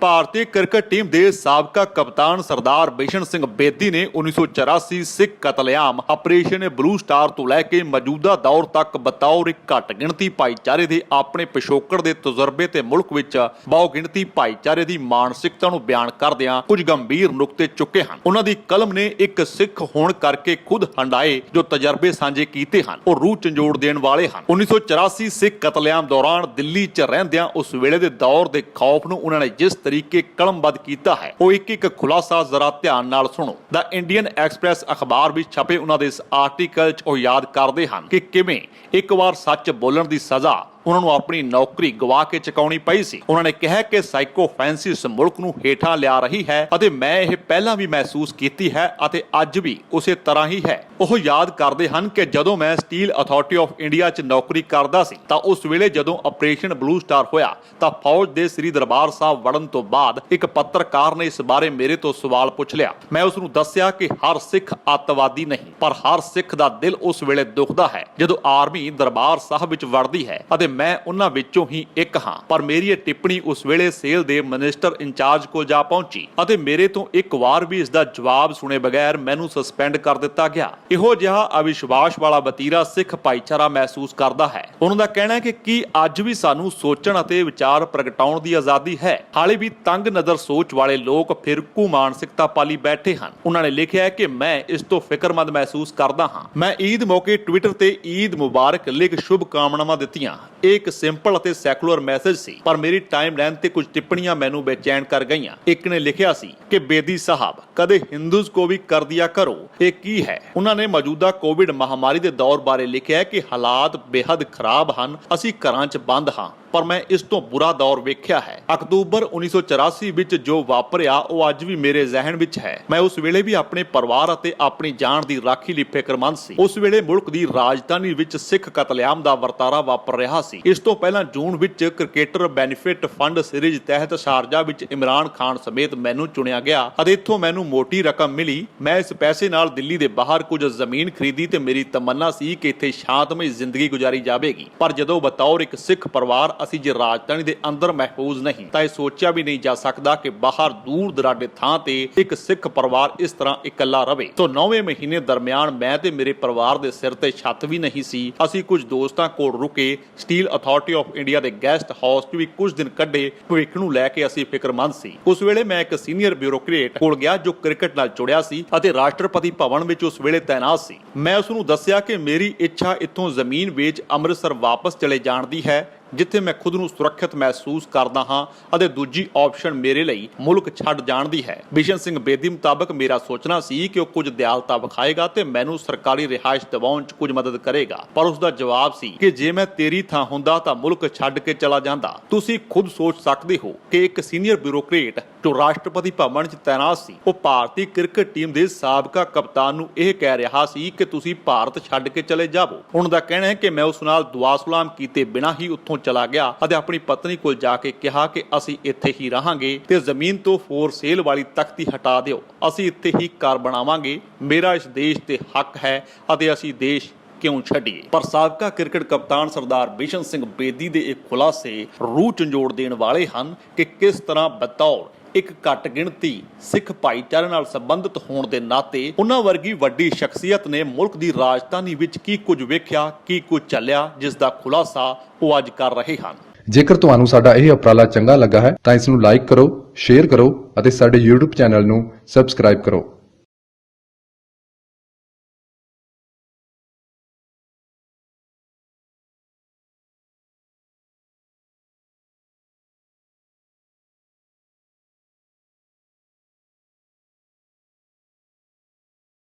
ਭਾਰਤੀ cricket team ਦੇ ਸਾਬਕਾ ਕਪਤਾਨ ਸਰਦਾਰ ਬਿਸ਼ਨ ਸਿੰਘ ਬੇਦੀ ਨੇ 1984 ਸਿੱਖ ਕਤਲੇਆਮ ਆਪਰੇਸ਼ਨ ਬਲੂ ਸਟਾਰ ਤੋਂ ਲੈ ਕੇ ਮੌਜੂਦਾ ਦੌਰ ਤੱਕ ਬਤੌਰ ਇੱਕ ਘੱਟ ਗਿਣਤੀ ਭਾਈਚਾਰੇ ਦੇ ਆਪਣੇ ਪਿਛੋਕੜ ਦੇ ਤਜਰਬੇ ਤੇ ਮੁਲਕ ਵਿੱਚ ਬਹੁ ਗਿਣਤੀ ਭਾਈਚਾਰੇ ਦੀ ਮਾਨਸਿਕਤਾ ਨੂੰ ਬਿਆਨ ਕਰਦਿਆਂ ਕੁਝ ਗੰਭੀਰ ਨੁਕਤੇ ਚੁੱਕੇ ਹਨ। ਉਹਨਾਂ ਦੀ ਕਲਮ ਨੇ ਇੱਕ ਸਿੱਖ ਹੋਣ ਕਰਕੇ ਖੁਦ ਹੰਡਾਏ ਜੋ ਤਜਰਬੇ ਸਾਂਝੇ ਕੀਤੇ ਹਨ ਉਹ ਰੂਹ ਝੰਜੋੜ ਦੇਣ ਵਾਲੇ ਹਨ। 1984 ਸਿੱਖ ਕਤਲੇਆਮ ਦੌਰਾਨ ਦਿੱਲੀ 'ਚ ਰਹਿੰਦਿਆਂ ਉਸ ਵੇਲੇ ਦੇ ਦੌਰ ਦੇ ਖੌਫ ਨੂੰ ਉਹਨਾਂ ਨੇ ਜਿਸ ਤਰੀਕੇ ਕਲਮਬੱਧ ਕੀਤਾ ਹੈ ਉਹ ਇੱਕ ਖੁਲਾਸਾ ਜ਼ਰਾ ਧਿਆਨ ਨਾਲ ਸੁਣੋ। ਦ ਇੰਡੀਅਨ ਐਕਸਪ੍ਰੈਸ ਅਖਬਾਰ ਵਿੱਚ ਛਪੇ ਉਹਨਾਂ ਦੇ ਇਸ ਆਰਟੀਕਲ 'ਚ ਉਹ ਯਾਦ ਕਰਦੇ ਹਨ ਕਿ ਕਿਵੇਂ ਇੱਕ ਵਾਰ ਸੱਚ ਬੋਲਣ ਦੀ ਸਜ਼ਾ ਉਹਨਾਂ ਨੂੰ ਆਪਣੀ ਨੌਕਰੀ ਗਵਾ ਕੇ ਚੁਕਾਉਣੀ ਪਈ ਸੀ। ਉਹਨਾਂ ਨੇ ਕਿਹਾ ਕਿ ਸਾਈਕੋਫੈਂਸੀ ਇਸ ਮੁਲਕ ਨੂੰ ਹੇਠਾਂ ਲਿਆ ਰਹੀ ਹੈ ਅਤੇ ਮੈਂ ਇਹ ਪਹਿਲਾਂ ਵੀ ਮਹਿਸੂਸ ਕੀਤੀ ਹੈ ਅਤੇ ਅੱਜ ਵੀ ਉਸੇ ਤਰ੍ਹਾਂ ਹੀ ਹੈ। ਉਹ ਯਾਦ ਕਰਦੇ ਹਨ ਕਿ ਜਦੋਂ ਮੈਂ ਸਟੀਲ ਅਥਾਰਟੀ ਆਫ ਇੰਡੀਆ 'ਚ ਨੌਕਰੀ ਕਰਦਾ ਸੀ ਤਾਂ ਉਸ ਵੇਲੇ ਜਦੋਂ ਆਪਰੇਸ਼ਨ ਬਲੂ ਸਟਾਰ ਹੋਇਆ ਤਾਂ ਫੌਜ ਦੇ ਸ੍ਰੀ ਦਰਬਾਰ ਸਾਹਿਬ ਵੜਨ ਤੋਂ ਬਾਅਦ ਇੱਕ ਪੱਤਰਕਾਰ ਨੇ ਇਸ ਬਾਰੇ ਮੇਰੇ ਤੋਂ ਸਵਾਲ ਪੁੱਛ ਲਿਆ। ਮੈਂ ਉਸ ਨੂੰ ਦੱਸਿਆ ਕਿ ਹਰ ਸਿੱਖ ਅੱਤਵਾਦੀ ਨਹੀਂ ਪਰ ਹਰ ਸਿੱਖ ਦਾ ਦਿਲ ਉਸ ਵੇਲੇ ਦੁਖਦਾ ਹੈ ਜਦੋਂ ਆਰਮੀ ਦਰਬਾਰ ਸਾਹਿਬ ਵਿੱਚ ਵੜਦੀ ਹੈ ਅਤੇ ਮੈਂ ਉਹਨਾਂ ਵਿੱਚੋਂ ਹੀ ਇੱਕ ਹਾਂ। ਪਰ ਮੇਰੀ ਇਹ ਟਿੱਪਣੀ ਉਸ ਵੇਲੇ ਸੇਲ ਦੇ ਮਿਨਿਸਟਰ ਇੰਚਾਰਜ ਕੋਲ ਜਾ ਪਹੁੰਚੀ ਅਤੇ ਮੇਰੇ ਤੋਂ ਇੱਕ ਵਾਰ ਵੀ ਇਸ ਦਾ ਜਵਾਬ ਸੁਣੇ ਬਗੈਰ ਮੈਨੂੰ ਸਸਪੈਂਡ ਕਰ ਦਿੱਤਾ ਗਿਆ। ਇਹੋ ਜਿਹਾ ਅਵਿਸ਼ਵਾਸ ਵਾਲਾ ਵਤੀਰਾ ਸਿੱਖ ਭਾਈਚਾਰਾ ਮਹਿਸੂਸ ਕਰਦਾ ਹੈ। ਉਹਨਾਂ ਦਾ ਕਹਿਣਾ ਹੈ ਕਿ ਕੀ ਅੱਜ ਵੀ ਸਾਨੂੰ ਸੋਚਣ ਅਤੇ ਵਿਚਾਰ ਪ੍ਰਗਟਾਉਣ ਦੀ ਆਜ਼ਾਦੀ ਹੈ? ਹਾਲੇ ਵੀ ਤੰਗ ਨਜ਼ਰ ਸੋਚ ਵਾਲੇ ਲੋਕ ਫਿਰਕੂ ਮਾਨਸਿਕਤਾ ਪਾਲੀ ਬੈਠੇ ਹਨ। ਉਹਨਾਂ ਨੇ ਲਿਖਿਆ ਹੈ ਕਿ ਮੈਂ ਇਸ ਤੋਂ ਫਿਕਰਮੰਦ ਮਹਿਸੂਸ ਕਰਦਾ ਹਾਂ। ਮੈਂ ਈਦ ਮੌਕੇ ਟਵਿੱਟਰ ਤੇ ਈਦ ਮੁਬਾਰਕ ਲਿਖ ਸ਼ੁਭ ਕਾਮਨਾਵਾਂ ਦਿੱਤੀਆਂ। ਇਹ ਇੱਕ ਸਿੰਪਲ ਅਤੇ ਸੈਕੂਲਰ ਮੈਸੇਜ ਸੀ ਪਰ ਮੇਰੀ ਟਾਈਮਲਾਈਨ ਤੇ ਕੁਝ ਟਿੱਪਣੀਆਂ ਮੈਨੂੰ ਬੇਚੈਨ ਕਰ ਗਈਆਂ। ਇੱਕ ਨੇ ਲਿਖਿਆ ਸੀ ਕਿ ਬੇਦੀ ਸਾਹਿਬ ਕਦੇ ਹਿੰਦੂਜ਼ ਕੋ ਵੀ ਕਰ ਦਿਆ ਕਰੋ। ਇਹ ਕੀ ਹੈ? ਉਹਨਾਂ ਨੇ ਮੌਜੂਦਾ ਕੋਵਿਡ ਮਹਾਮਾਰੀ ਦੇ ਦੌਰ ਬਾਰੇ ਲਿਖਿਆ ਕਿ ਹਾਲਾਤ ਬੇहद ਖਰਾਬ ਹਨ, ਅਸੀਂ ਘਰਾਂ 'ਚ ਬੰਦ ਹਾਂ ਪਰ ਮੈਂ ਇਸ ਤੋਂ ਬੁਰਾ ਦੌਰ ਵੇਖਿਆ ਹੈ। ਅਕਤੂਬਰ 1984 ਵਿੱਚ ਜੋ ਵਾਪਰਿਆ ਉਹ ਅੱਜ ਵੀ ਮੇਰੇ ਜ਼ਿਹਨ ਵਿੱਚ ਹੈ। ਮੈਂ ਉਸ ਵੇਲੇ ਵੀ ਆਪਣੇ ਪਰਿਵਾਰ ਅਤੇ ਆਪਣੀ ਜਾਨ ਦੀ ਰਾਖੀ ਲਈ ਫਿਕਰਮੰਦ ਸੀ। ਉਸ ਵੇਲੇ ਮੁਲਕ ਦੀ ਰਾਜਧਾਨੀ ਵਿੱਚ ਸਿੱਖ ਕਤਲੇਆਮ ਦਾ ਵਰਤਾਰਾ ਵਾਪਰ ਰਿਹਾ ਸੀ। ਇਸ ਤੋਂ ਪਹਿਲਾਂ ਜੂਨ ਵਿੱਚ ਕ੍ਰਿਕਟਰ ਬੈਨੀਫਿਟ ਫੰਡ ਸੀਰੀਜ਼ ਤਹਿਤ ਸ਼ਾਰਜਾ ਵਿੱਚ ਇਮਰਾਨ ਖਾਨ ਸਮੇਤ ਮੈਨੂੰ ਚੁਣਿਆ ਗਿਆ ਅਤੇ ਇੱਥੋਂ ਮੈਨੂੰ ਮੋਟੀ ਰਕਮ ਮਿਲੀ। ਮੈਂ ਇਸ ਪੈਸੇ ਨਾਲ ਦਿੱਲੀ ਦੇ ਬਾਹਰ ਕੁਝ ਜ਼ਮੀਨ ਖਰੀਦੀ ਤੇ ਮੇਰੀ ਤਮੰਨਾ ਸੀ ਕਿ ਇੱਥੇ ਸ਼ਾਂਤਮਈ ਜ਼ਿੰਦਗੀ ਗੁਜ਼ਾਰੀ ਜਾਵੇਗੀ। ਪਰ ਜਦੋਂ ਬਤੌਰ ਇੱਕ ਸਿੱਖ ਪਰਿਵਾਰ ਅਸੀਂ ਜੇ ਰਾਜਧਾਨੀ ਦੇ ਅੰਦਰ ਮਹਿਫੂਜ਼ ਨਹੀਂ ਤਾਂ ਇਹ ਸੋਚਿਆ ਵੀ ਨਹੀਂ ਜਾ ਸਕਦਾ ਕਿ ਬਾਹਰ ਦੂਰ ਦਰਾਡੇ ਥਾਂ ਤੇ ਇੱਕ ਸਿੱਖ ਪਰਿਵਾਰ ਇਸ ਤਰ੍ਹਾਂ ਇਕੱਲਾ ਰਵੇ। ਤੋਂ 9ਵੇਂ ਮਹੀਨੇ ਦਰਮਿਆਨ ਮੈਂ ਤੇ ਮੇਰੇ ਪਰਿਵਾਰ ਦੇ ਸਿਰ ਤੇ ਛੱਤ ਵੀ ਨਹੀਂ ਸੀ। ਅਸੀਂ ਕੁਝ ਦੋਸਤਾਂ ਕੋਲ ਰੁਕੇ। ਸਟੀਲ ਅਥਾਰਟੀ ਆਫ ਇੰਡੀਆ ਦੇ ਗੈਸਟ ਹਾਊਸ 'ਚ ਵੀ ਕੁਝ ਦਿਨ ਕੱਢੇ। ਭਵਿੱਖ ਨੂੰ ਲੈ ਕੇ ਅਸੀਂ ਫਿਕਰਮੰਦ ਸੀ। ਉਸ ਵੇਲੇ ਮੈਂ ਇੱਕ ਸੀਨੀਅਰ ਬਿਊਰੋਕਰੇਟ ਕੋਲ ਗਿਆ ਜੋ ਕ੍ਰਿਕਟ ਨਾਲ ਜੁੜਿਆ ਸੀ ਅਤੇ ਰਾਸ਼ਟਰਪਤੀ ਭਵਨ ਵਿੱਚ ਉਸ ਵੇਲੇ ਤਾਇਨਾਤ ਸੀ। ਮੈਂ ਉਸ ਨੂੰ ਦੱਸਿਆ ਕਿ ਮੇਰੀ ਇੱਛਾ ਇੱਥੋਂ ਜ਼ਮੀਨ ਵੇਚ ਅੰਮ੍ਰਿਤਸਰ ਵਾਪਸ ਚਲੇ ਜਾਣ ਦੀ ਹੈ ਜਿੱਥੇ ਮੈਂ ਖੁਦ ਨੂੰ ਸੁਰੱਖਿਅਤ ਮਹਿਸੂਸ ਕਰਦਾ ਹਾਂ ਅਤੇ ਦੂਜੀ ਆਪਸ਼ਨ ਮੇਰੇ ਲਈ ਮੁਲਕ ਛੱਡ ਜਾਣ ਦੀ ਹੈ। ਬਿਸ਼ਨ ਸਿੰਘ ਬੇਦੀ ਮੁਤਾਬਕ ਮੇਰਾ ਸੋਚਣਾ ਸੀ ਕਿ ਉਹ ਕੁਝ ਦਿਆਲਤਾ ਵਿਖਾਏਗਾ ਤੇ ਮੈਨੂੰ ਸਰਕਾਰੀ ਰਿਹਾਇਸ਼ ਦਿਵਾਉਣ 'ਚ ਕੁਝ ਮਦਦ ਕਰੇਗਾ ਪਰ ਉਸ ਦਾ ਜਵਾਬ ਸੀ ਕਿ ਜੇ ਮੈਂ ਤੇਰੀ ਥਾਂ ਹੁੰਦਾ ਤਾਂ ਮੁਲਕ ਛੱਡ ਕੇ ਚਲਾ ਜਾਂਦਾ। ਤੁਸੀਂ ਖੁਦ ਸੋਚ ਸਕਦੇ ਹੋ ਕਿ ਇੱਕ ਸੀਨੀਅਰ ਬਿਊਰੋਕਰੇਟ ਜੋ ਰਾਸ਼ਟਰਪਤੀ ਭਵਨ 'ਚ ਤਾਇਨਾਤ ਸੀ ਉਹ ਭਾਰਤੀ ਕ੍ਰਿਕਟ ਟੀਮ ਦੇ ਸਾਬਕਾ ਕਪਤਾਨ ਨੂੰ ਇਹ ਕਹਿ ਰਿਹਾ ਸੀ ਕਿ ਤੁਸੀਂ ਭਾਰਤ ਛੱਡ ਕੇ ਚਲੇ ਜਾਵੋ। ਉਹਨਾਂ ਦਾ ਕਹਿਣਾ ਹੈ ਕਿ ਮੈਂ ਉਸ ਨਾਲ ਦੁਆ ਸਲਾਮ ਕੀਤੇ ਬਿਨਾਂ ਹੀ ਉੱਥੋਂ ਚਲਾ ਗਿਆ ਅਤੇ ਆਪਣੀ ਪਤਨੀ ਕੋਲ ਜਾ ਕੇ ਕਿਹਾ ਕਿ ਅਸੀਂ ਇੱਥੇ ਹੀ ਰਹਾਂਗੇ ਤੇ ਜ਼ਮੀਨ ਤੋਂ ਫੋਰ ਸੇਲ ਵਾਲੀ ਤਖਤੀ ਹਟਾ ਦਿਓ। ਅਸੀਂ ਇੱਥੇ ਹੀ ਘਰ ਬਣਾਵਾਂਗੇ। ਮੇਰਾ ਇਸ ਦੇਸ਼ ਤੇ ਹੱਕ ਹੈ ਅਤੇ ਅਸੀਂ ਦੇਸ਼ ਕਿਉਂ ਛੱਡੀਏ। ਪਰ ਸਾਬਕਾ ਕ੍ਰਿਕਟ ਕਪਤਾਨ ਸਰਦਾਰ ਬਿਸ਼ਨ ਸਿੰਘ ਬੇਦੀ ਦੇ ਇਹ ਖੁਲਾਸੇ ਰੂਹ ਝੰਜੋੜ ਦੇਣ ਵਾਲੇ ਹਨ ਕਿ ਕਿਸ ਤਰ੍ਹਾਂ ਬਤੌਰ ਇੱਕ ਘੱਟ ਗਿਣਤੀ ਸਿੱਖ ਭਾਈਚਾਰੇ ਨਾਲ ਸੰਬੰਧਿਤ ਹੋਣ ਦੇ ਨਾਤੇ ਉਹਨਾਂ ਵਰਗੀ ਵੱਡੀ ਸ਼ਖਸੀਅਤ ਨੇ ਮੁਲਕ ਦੀ ਰਾਜਧਾਨੀ ਵਿੱਚ ਕੀ ਕੁਝ ਵੇਖਿਆ, ਕੀ ਕੁਝ ਚੱਲਿਆ, ਜਿਸ ਦਾ ਖੁਲਾਸਾ ਉਹ ਅੱਜ ਕਰ ਰਹੇ ਹਨ। ਜੇਕਰ ਤੁਹਾਨੂੰ ਸਾਡਾ ਇਹ ਉਪਰਾਲਾ ਚੰਗਾ ਲੱਗਾ ਹੈ ਤਾਂ ਇਸ ਨੂੰ ਲਾਈਕ ਕਰੋ, ਸ਼ੇਅਰ ਕਰੋ ਅਤੇ ਸਾਡੇ YouTube ਚੈਨਲ ਨੂੰ ਸਬਸਕ੍ਰਾਈਬ ਕਰੋ।